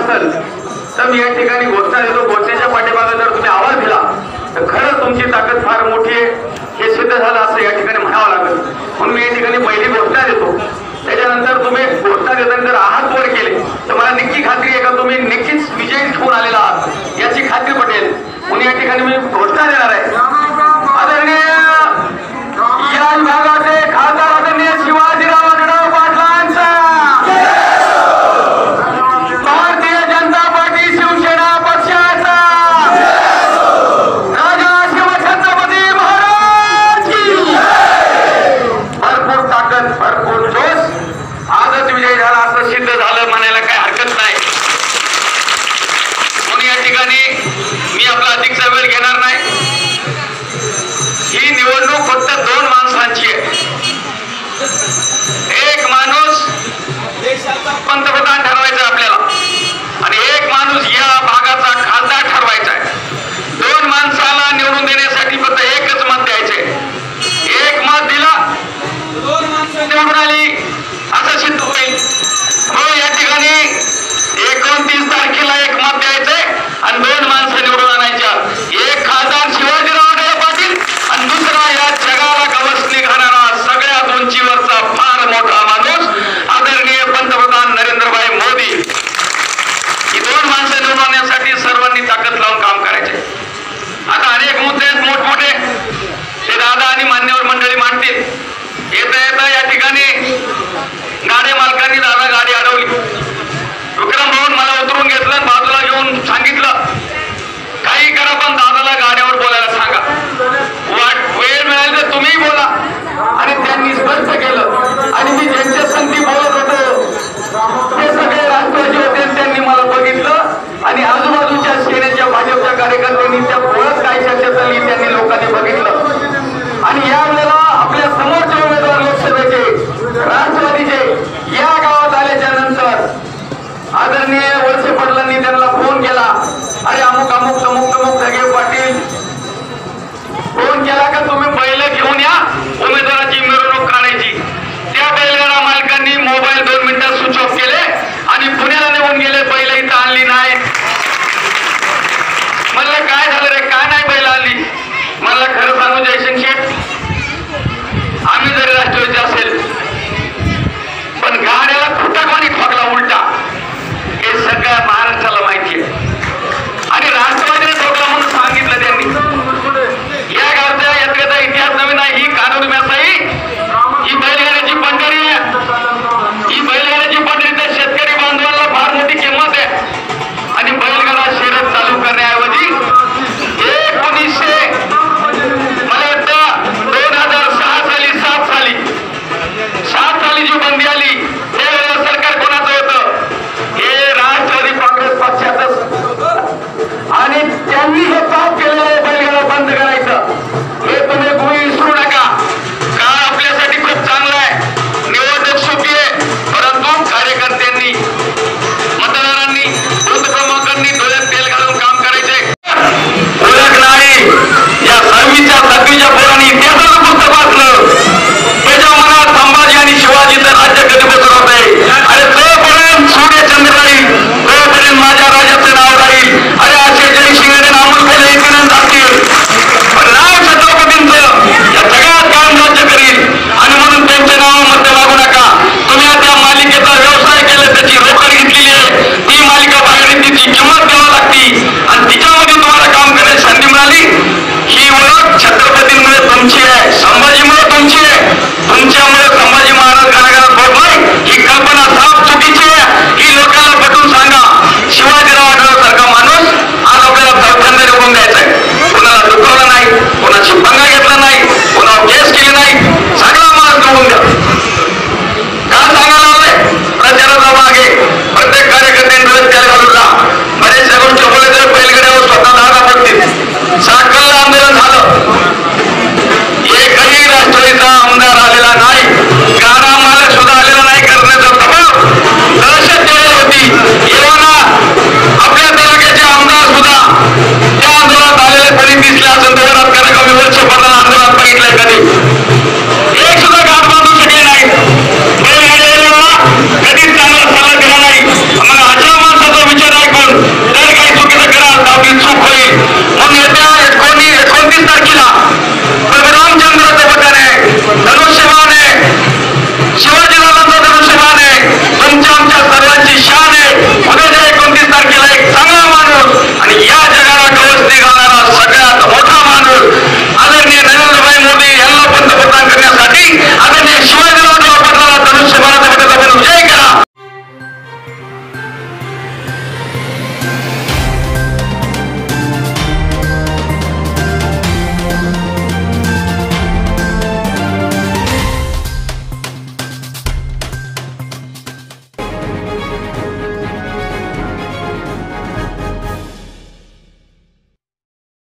असेल तर मी या ठिकाणी घोषणा देतो, घोषणेच्या पाठीमागे जर तुम्ही आवाज दिला तर खरं तुमची ताकद फार मोठी आहे हे सिद्ध झालं असं या ठिकाणी म्हणावं लागेल. म्हणून मी या ठिकाणी पहिली घोषणा देतो. त्याच्यानंतर तुम्ही घोषणा देताना जर हात वर केले तर मला नक्की खात्री आहे का तुम्ही नक्कीच विजयी होऊन आलेला आहात याची खात्री पटेल. म्हणून या ठिकाणी मी घोषणा देणार आहे. आदरणीय या विभागाचे खासदार आदरणीय शिवाजीराव आढळराव पाटलांचा, भारतीय जनता पार्टी शिवसेना पक्षाचा, राजा शिवछत्रपती महाराज की भरपूर ताकद, भरपूर जोश, आजच विजय झाला असं सिद्ध झालं म्हणायला काही हरकत नाही. म्हणून या ठिकाणी मी आपला अधिकचा वेळ घेणार नाही. ही निवडणूक फक्त दोन माणसांची आहे. एक माणूस पंतप्रधान ठरवायचा आपल्याला आणि एक माणूस या भागाचा खासदार ठरवायचा आहे. दोन माणसाला निवडून देण्यासाठी फक्त एकच मत द्यायचे. एक मत दिला दोन माणसं निवडून आली असं सिद्ध होईल. म्हणून या ठिकाणी 29 तारखेला एक मत द्यायचंय आणि दोन माणसं निवडून आणायच्या. एक खासदार शिवाजीराव आढळराव पाटील आणि दुसरा या जगाला गवसणी घालणारा सगळ्यात उंचीवरचा फार मोठा माणूस आदरणीय पंतप्रधान नरेंद्रभाई मोदी. ही दोन माणसं निवडून आणण्यासाठी सर्वांनी ताकद लावून काम करायचे. आता अनेक मुद्दे आहेत मोठमोठे, ते दादा आणि मान्यवर मंडळी मांडतील. येता येता या ठिकाणी गाडी मालकांनी दादा गाडी अडवली. विक्रम भाऊन मला उतरून घेतलं, बाजूला घेऊन सांगितलं काही करा पण दादाला गाड्यावर बोलायला सांगा. वेळ मिळाली तर तुम्ही बोला. आणि त्यांनी स्पष्ट केलं. आणि मी ज्यांच्या संगती बोलत होतो ते सगळे राष्ट्रवादी होते. त्यांनी मला बघितलं आणि आजूबाजूच्या सेनेच्या भाजपच्या कार्यकर्त्यांनी त्या बोलत काय चर्चा चालली त्यांनी लोकांनी बघितलं. आणि यावेळेला आपल्या समोरचे उमेदवार लोकसभेचे राष्ट्रवादीचे या गावात आल्याच्या नंतर आदरणीय वळसे पाटलांनी त्यांना फोन केला. अरे अमुक अमुक तमुक तमुक धगे पाटील फोन केला का तुम्ही बैल घेऊन या, उमेदवाराची मिरवणूक काढायची. त्या बैलगाडा मालकांनी मोबाईल